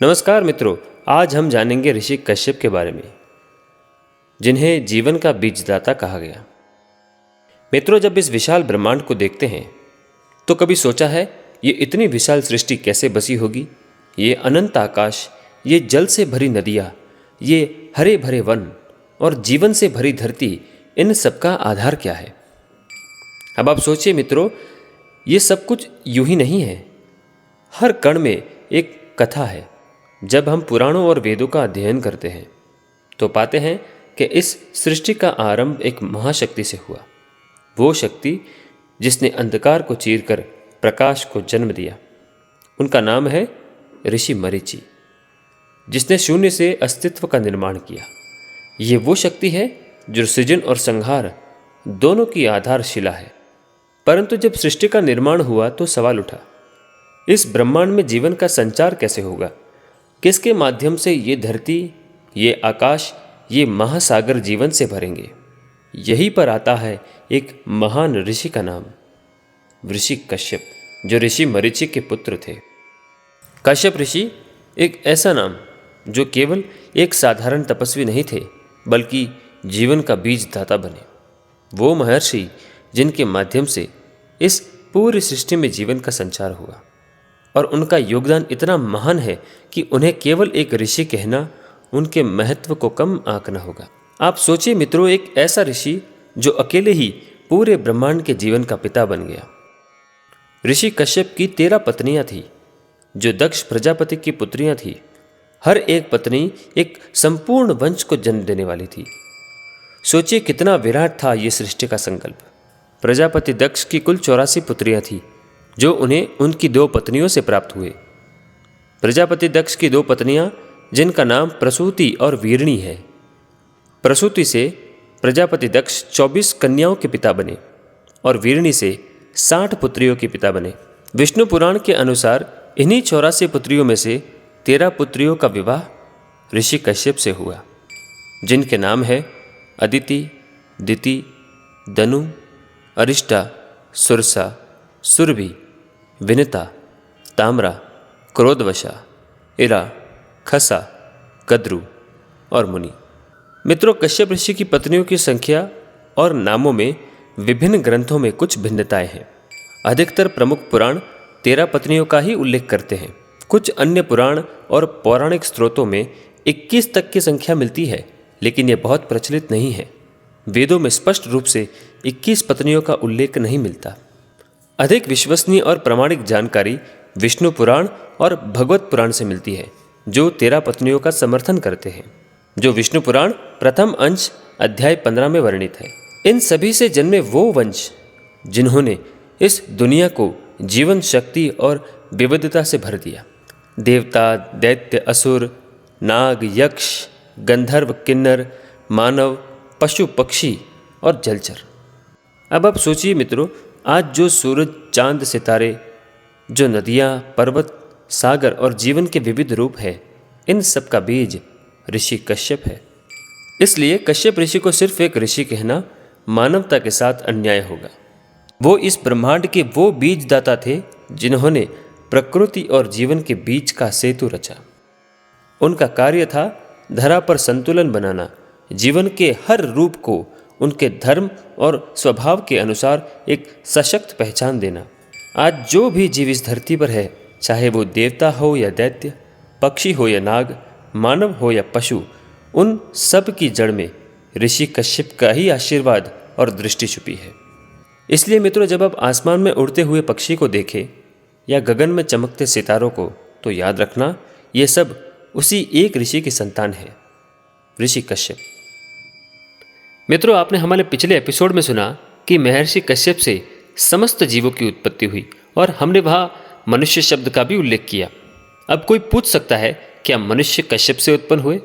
नमस्कार मित्रों, आज हम जानेंगे ऋषि कश्यप के बारे में, जिन्हें जीवन का बीजदाता कहा गया। मित्रों, जब इस विशाल ब्रह्मांड को देखते हैं तो कभी सोचा है ये इतनी विशाल सृष्टि कैसे बसी होगी? ये अनंत आकाश, ये जल से भरी नदियाँ, ये हरे भरे वन और जीवन से भरी धरती, इन सबका आधार क्या है? अब आप सोचिए मित्रों, ये सब कुछ यूं ही नहीं है। हर कण में एक कथा है। जब हम पुराणों और वेदों का अध्ययन करते हैं तो पाते हैं कि इस सृष्टि का आरंभ एक महाशक्ति से हुआ। वो शक्ति जिसने अंधकार को चीरकर प्रकाश को जन्म दिया। उनका नाम है ऋषि मरीचि, जिसने शून्य से अस्तित्व का निर्माण किया। ये वो शक्ति है जो सृजन और संहार दोनों की आधारशिला है। परंतु जब सृष्टि का निर्माण हुआ तो सवाल उठा, इस ब्रह्मांड में जीवन का संचार कैसे होगा? किसके माध्यम से ये धरती, ये आकाश, ये महासागर जीवन से भरेंगे? यहीं पर आता है एक महान ऋषि का नाम, ऋषि कश्यप, जो ऋषि मरीचि के पुत्र थे। कश्यप ऋषि एक ऐसा नाम जो केवल एक साधारण तपस्वी नहीं थे, बल्कि जीवन का बीजदाता बने। वो महर्षि जिनके माध्यम से इस पूरी सृष्टि में जीवन का संचार हुआ, और उनका योगदान इतना महान है कि उन्हें केवल एक ऋषि कहना उनके महत्व को कम आंकना होगा। आप सोचिए मित्रों, एक ऐसा ऋषि जो अकेले ही पूरे ब्रह्मांड के जीवन का पिता बन गया। ऋषि कश्यप की 13 पत्नियां थी, जो दक्ष प्रजापति की पुत्रियां थी। हर एक पत्नी एक संपूर्ण वंश को जन्म देने वाली थी। सोचिए कितना विराट था ये सृष्टि का संकल्प। प्रजापति दक्ष की कुल 84 पुत्रियां थी, जो उन्हें उनकी 2 पत्नियों से प्राप्त हुए। प्रजापति दक्ष की 2 पत्नियां, जिनका नाम प्रसूति और वीरणी है। प्रसूति से प्रजापति दक्ष 24 कन्याओं के पिता बने और वीरणी से 60 पुत्रियों के पिता बने। विष्णु पुराण के अनुसार इन्हीं 84 पुत्रियों में से 13 पुत्रियों का विवाह ऋषि कश्यप से हुआ, जिनके नाम है अदिति, दिति, दनु, अरिष्टा, सुरसा, सुरभि, विनिता, ताम्रा, क्रोधवशा, इरा, खसा, कद्रु और मुनि। मित्रों, कश्यप ऋषि की पत्नियों की संख्या और नामों में विभिन्न ग्रंथों में कुछ भिन्नताएं हैं। अधिकतर प्रमुख पुराण 13 पत्नियों का ही उल्लेख करते हैं। कुछ अन्य पुराण और पौराणिक स्रोतों में 21 तक की संख्या मिलती है, लेकिन यह बहुत प्रचलित नहीं है। वेदों में स्पष्ट रूप से 21 पत्नियों का उल्लेख नहीं मिलता। अधिक विश्वसनीय और प्रामाणिक जानकारी विष्णु पुराण और भगवत पुराण से मिलती है, जो 13 पत्नियों का समर्थन करते हैं, जो विष्णु पुराण प्रथम अंश अध्याय 15 में वर्णित है। इन सभी से जन्मे वो वंश जिन्होंने इस दुनिया को जीवन शक्ति और विविधता से भर दिया। देवता, दैत्य, असुर, नाग, यक्ष, गंधर्व, किन्नर, मानव, पशु, पक्षी और जलचर। अब आप सोचिए मित्रों, आज जो सूरज, चांद, सितारे, जो नदियाँ, पर्वत, सागर और जीवन के विविध रूप है, इन सब का बीज ऋषि कश्यप है। इसलिए कश्यप ऋषि को सिर्फ एक ऋषि कहना मानवता के साथ अन्याय होगा। वो इस ब्रह्मांड के वो बीजदाता थे जिन्होंने प्रकृति और जीवन के बीच का सेतु रचा। उनका कार्य था धरा पर संतुलन बनाना, जीवन के हर रूप को उनके धर्म और स्वभाव के अनुसार एक सशक्त पहचान देना। आज जो भी जीव इस धरती पर है, चाहे वो देवता हो या दैत्य, पक्षी हो या नाग, मानव हो या पशु, उन सब की जड़ में ऋषि कश्यप का ही आशीर्वाद और दृष्टि छुपी है। इसलिए मित्रों, जब आप आसमान में उड़ते हुए पक्षी को देखें या गगन में चमकते सितारों को, तो याद रखना ये सब उसी एक ऋषि की संतान है, ऋषि कश्यप। मित्रों, आपने हमारे पिछले एपिसोड में सुना कि महर्षि कश्यप से समस्त जीवों की उत्पत्ति हुई, और हमने वहाँ मनुष्य शब्द का भी उल्लेख किया। अब कोई पूछ सकता है, क्या मनुष्य कश्यप से उत्पन्न हुए?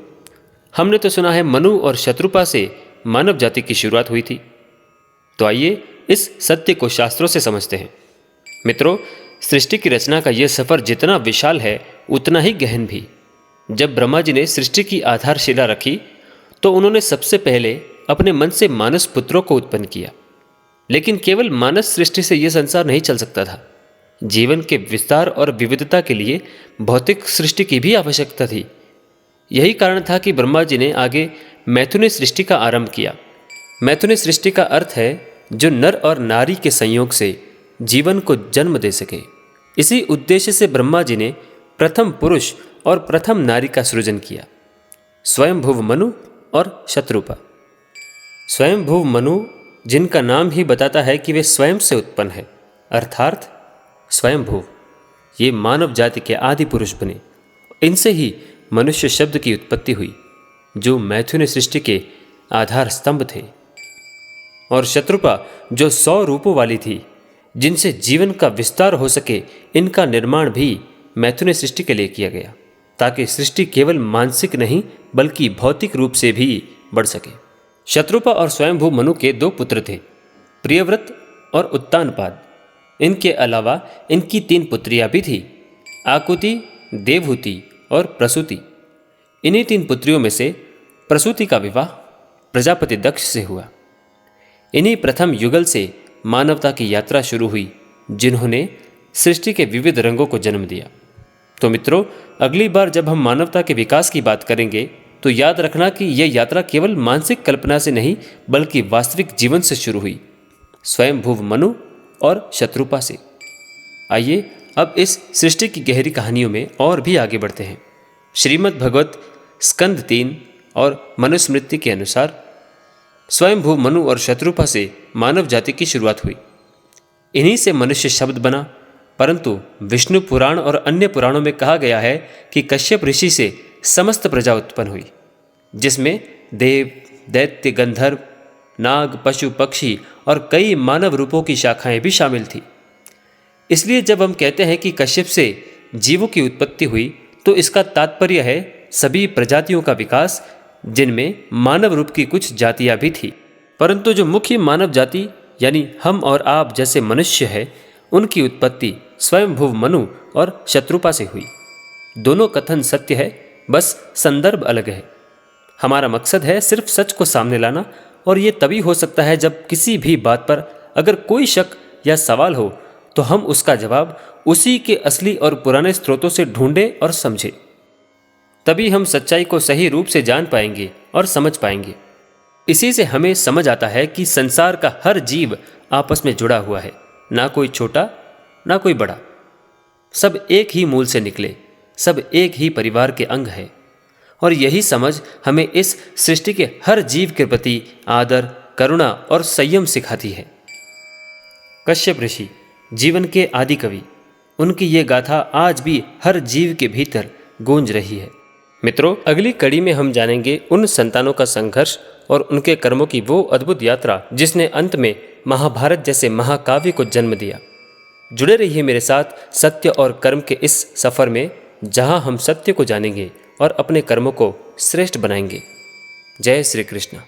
हमने तो सुना है मनु और शत्रुपा से मानव जाति की शुरुआत हुई थी। तो आइए इस सत्य को शास्त्रों से समझते हैं। मित्रों, सृष्टि की रचना का यह सफर जितना विशाल है, उतना ही गहन भी। जब ब्रह्मा जी ने सृष्टि की आधारशिला रखी, तो उन्होंने सबसे पहले अपने मन से मानस पुत्रों को उत्पन्न किया। लेकिन केवल मानस सृष्टि से यह संसार नहीं चल सकता था। जीवन के विस्तार और विविधता के लिए भौतिक सृष्टि की भी आवश्यकता थी। यही कारण था कि ब्रह्मा जी ने आगे मैथुने सृष्टि का आरंभ किया। मैथुने सृष्टि का अर्थ है जो नर और नारी के संयोग से जीवन को जन्म दे सके। इसी उद्देश्य से ब्रह्मा जी ने प्रथम पुरुष और प्रथम नारी का सृजन किया, स्वयंभुव मनु और शत्रुपा। स्वयंभुव मनु, जिनका नाम ही बताता है कि वे स्वयं से उत्पन्न है, अर्थात स्वयंभुव, ये मानव जाति के आदि पुरुष बने। इनसे ही मनुष्य शब्द की उत्पत्ति हुई, जो मैथुन सृष्टि के आधार स्तंभ थे। और शत्रुपा, जो 100 रूपों वाली थी, जिनसे जीवन का विस्तार हो सके, इनका निर्माण भी मैथुन सृष्टि के लिए किया गया, ताकि सृष्टि केवल मानसिक नहीं बल्कि भौतिक रूप से भी बढ़ सके। शत्रुपा और स्वयंभू मनु के 2 पुत्र थे, प्रियव्रत और उत्तानपाद। इनके अलावा इनकी 3 पुत्रियां भी थी, आकुति, देवहूति और प्रसूति। इन्हीं 3 पुत्रियों में से प्रसूति का विवाह प्रजापति दक्ष से हुआ। इन्हीं प्रथम युगल से मानवता की यात्रा शुरू हुई, जिन्होंने सृष्टि के विविध रंगों को जन्म दिया। तो मित्रों, अगली बार जब हम मानवता के विकास की बात करेंगे तो याद रखना कि यह यात्रा केवल मानसिक कल्पना से नहीं बल्कि वास्तविक जीवन से शुरू हुई, स्वयंभुव मनु और शत्रुपा से। आइए अब इस सृष्टि की गहरी कहानियों में और भी आगे बढ़ते हैं। श्रीमद् भगवत स्कंद 3 और मनुस्मृति के अनुसार स्वयंभू मनु और शत्रुपा से मानव जाति की शुरुआत हुई। इन्हीं से मनुष्य शब्द बना, परंतु विष्णु पुराण और अन्य पुराणों में कहा गया है कि कश्यप ऋषि से समस्त प्रजा उत्पन्न हुई, जिसमें देव, दैत्य, गंधर्व, नाग, पशु, पक्षी और कई मानव रूपों की शाखाएं भी शामिल थी। इसलिए जब हम कहते हैं कि कश्यप से जीवों की उत्पत्ति हुई, तो इसका तात्पर्य है सभी प्रजातियों का विकास, जिनमें मानव रूप की कुछ जातियां भी थी। परंतु जो मुख्य मानव जाति यानी हम और आप जैसे मनुष्य है, उनकी उत्पत्ति स्वयंभुव मनु और शत्रुपा से हुई। दोनों कथन सत्य है, बस संदर्भ अलग है। हमारा मकसद है सिर्फ सच को सामने लाना, और ये तभी हो सकता है जब किसी भी बात पर अगर कोई शक या सवाल हो तो हम उसका जवाब उसी के असली और पुराने स्रोतों से ढूंढें और समझें। तभी हम सच्चाई को सही रूप से जान पाएंगे और समझ पाएंगे। इसी से हमें समझ आता है कि संसार का हर जीव आपस में जुड़ा हुआ है, ना कोई छोटा ना कोई बड़ा। सब एक ही मूल से निकले, सब एक ही परिवार के अंग है। और यही समझ हमें इस सृष्टि के हर जीव के प्रति आदर, करुणा और संयम सिखाती है। कश्यप ऋषि, जीवन के आदि कवि, उनकी ये गाथा आज भी हर जीव के भीतर गूंज रही है। मित्रों, अगली कड़ी में हम जानेंगे उन संतानों का संघर्ष और उनके कर्मों की वो अद्भुत यात्रा जिसने अंत में महाभारत जैसे महाकाव्य को जन्म दिया। जुड़े रहिए मेरे साथ सत्य और कर्म के इस सफर में, जहां हम सत्य को जानेंगे और अपने कर्मों को श्रेष्ठ बनाएंगे। जय श्री कृष्ण।